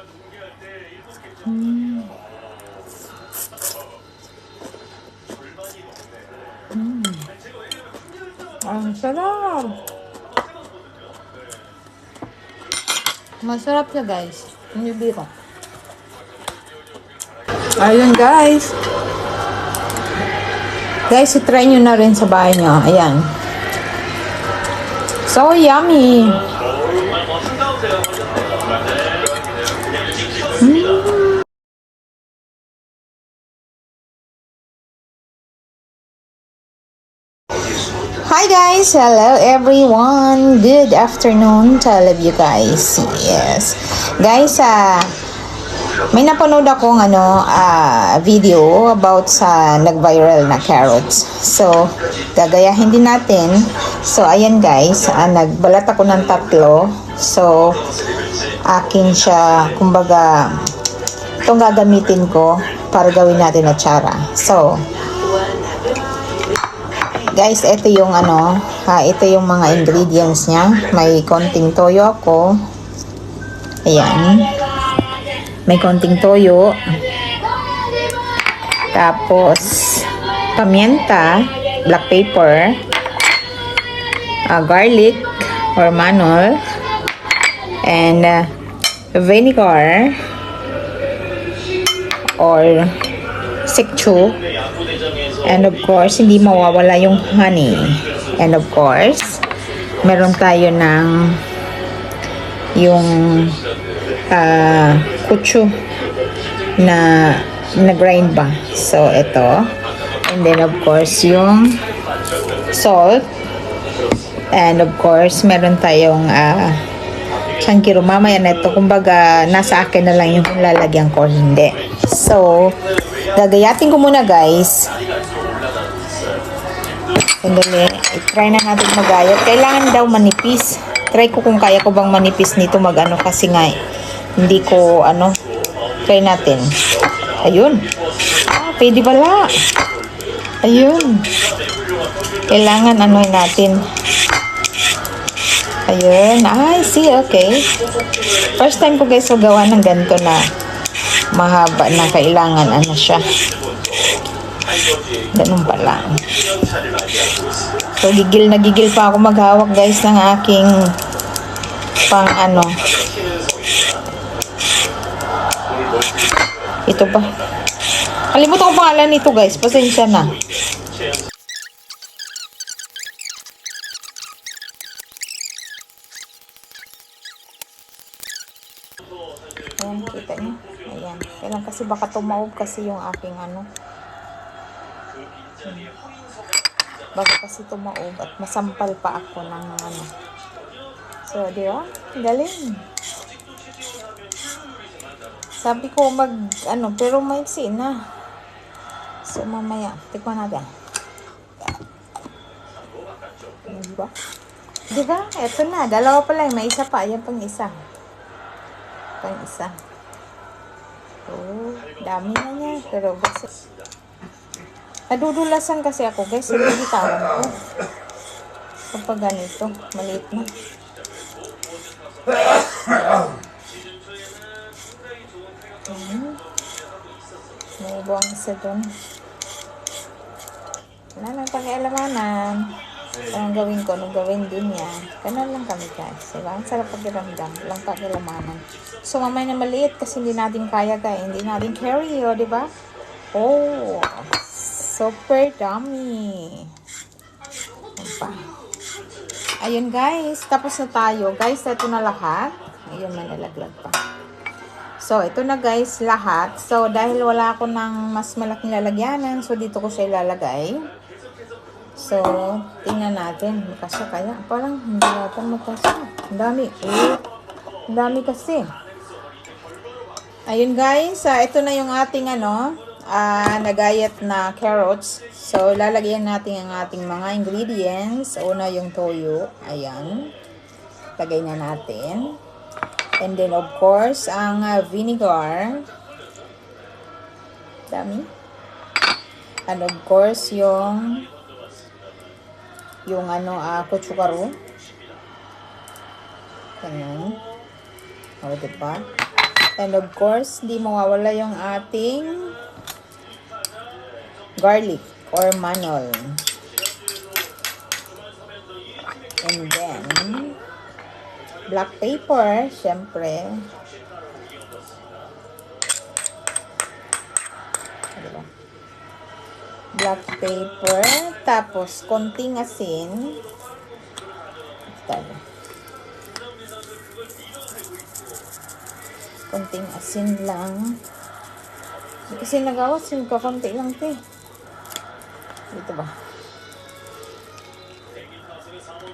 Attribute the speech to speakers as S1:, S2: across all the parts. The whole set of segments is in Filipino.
S1: Mm. Mm. Ang sarap. Masarap siya guys. Hindi biro. Ayun guys. Guys, i-try nyo na rin sa bahay nyo. Ayan. So yummy. Mm. Hi guys! Hello everyone! Good afternoon to all of you guys. Yes. Guys, may napanood akong video about sa nag-viral na carrots. So, gagayahin din natin. So, ayan guys, nagbalat ako ng 3. So, akin siya, kumbaga, itong gagamitin ko para gawin natin na tsara. So, guys, ito yung ito yung mga ingredients niya. May konting toyo ako. Ayan. May konting toyo. Tapos, pamienta, black pepper, garlic or manol, and vinegar or sikcho. And of course, hindi mawawala yung honey. And of course, meron tayo ng yung kutsu na grind ba. So, ito. And then of course, yung salt. And of course, meron tayong chankiro. Mamaya na ito. Kumbaga, nasa akin na lang yung lalagyan ko. Hindi. So, gagayatin ko muna guys. Sandali, i-try na natin magayat. Kailangan daw manipis. Try ko kung kaya ko bang manipis nito kasi nga hindi ko try natin. Ayun. Pwede pala. Ayun. Kailangan natin. Ayun. I see, okay. First time ko guys gawa ng ganito na mahaba na kailangan siya. Ganun pala. So, gigil pa ako maghawak guys ng aking pang ito pa. Kalimutan ko pangalan nito guys. Pasensya na. Ayan, kita niyo. Ayan. Kailan kasi baka tumaob kasi yung aking bago kasi tumaob at masampal pa ako ng So, di ba? Galing. Sabi ko pero maiksi na. So, mamaya, tikman natin. Di ba? Di ba? Eto na. Dalawa pa lang. May isa pa. Ayan pang isa. Oh, dami na niya. Pero kasi nadudulasan kasi ako guys. Hindi bitawan ko. Kapag ganito, maliit na. May buwang isa dun. Wala lang pakialamanan. Anong gawin ko, anong gawin din niya. Ganun lang kami guys. Diba? Ang sarap pakiramdam. Lang pakialamanan. So, mamay na maliit kasi hindi natin kaya guys. Hindi natin carry, diba? Oh, super dummy. Ayun guys, tapos na tayo. Guys, ito na lahat. Ayun, may nalaglag pa. So, ito na guys, lahat. So, dahil wala ako ng mas malaking lalagyanan, so dito ko siya ilalagay. So, tingnan natin. Makasya kaya? Parang hindi natin makasya. Ang dami. Ang dami kasi. Ayun guys, ito na yung ating nagayat na carrots. So, lalagyan natin ang ating mga ingredients. Una yung toyo. Ayan. Lagay na natin. And then, of course, ang vinegar. Dami. And of course, yung kutsukaru. Ganyan. O, diba? And of course, hindi mawawala yung ating garlic or manol. And then, black pepper, syempre. Diba? Black pepper. Tapos, konting asin. Konting asin lang. Kasi nagawas, yung kakunti lang ito eh. Dito ba?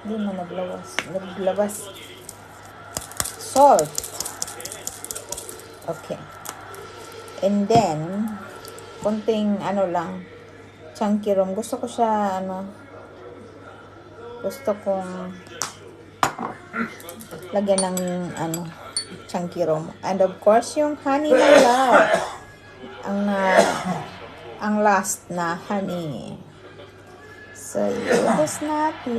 S1: Hindi na naglabas. Salt. Okay. And then, konting ano lang, chunky rum. Gusto ko siya, gusto kong lagyan ng, chunky rum. And of course, yung honey na love. Ang last na honey. So, iubos natin.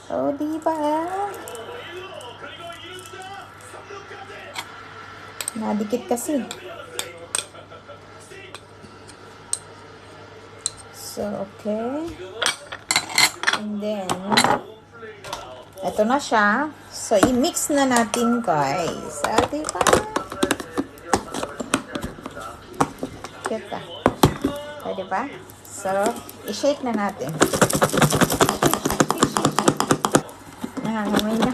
S1: Oh, diba? Nadikit kasi. So, okay. And then, ito na siya. So, i-mix na natin, guys. Ah, diba? Kita. Ah, diba? So, i-shake na natin. Nangangamoy na.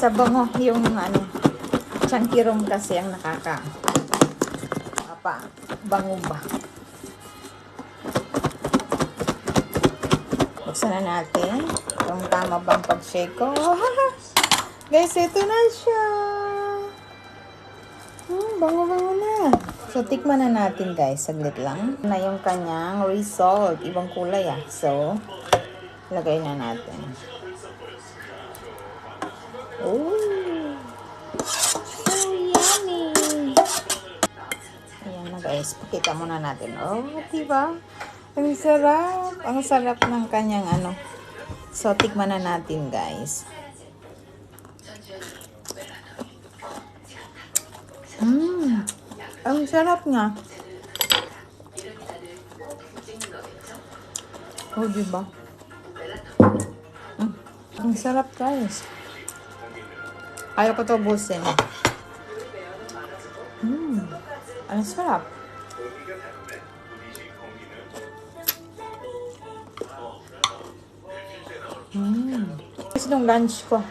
S1: Sa bango, yung chunky rum kasi ang bango ba. Buksan na natin. Kung tama bang pag-shake ko. Guys, ito na siya. Bango-bango na. So, tikman na natin, guys. Saglit lang. Na yung kanyang result. Ibang kulay, ah. So, lagay na natin. Oh! So yummy! Ayan na, guys. Pakita muna natin. Oh, diba? Ang sarap. Ang sarap ng kanyang So, tikman na natin, guys. Ang sarap nga. Oh, diba? Ang sarap, guys. Ayaw ko ito ubusin. Ang sarap. Kasi nung lunch ko.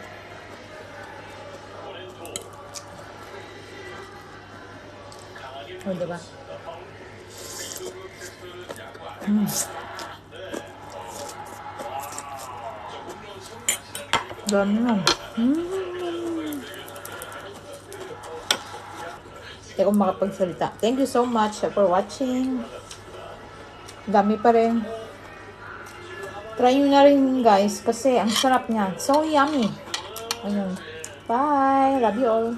S1: Oh, diba? Dami mo. Hindi ako makapagsalita. Thank you so much for watching. Dami pa rin. Try nyo na rin, guys, kasi ang sarap niya. So yummy. Ayun. Bye. Love you all.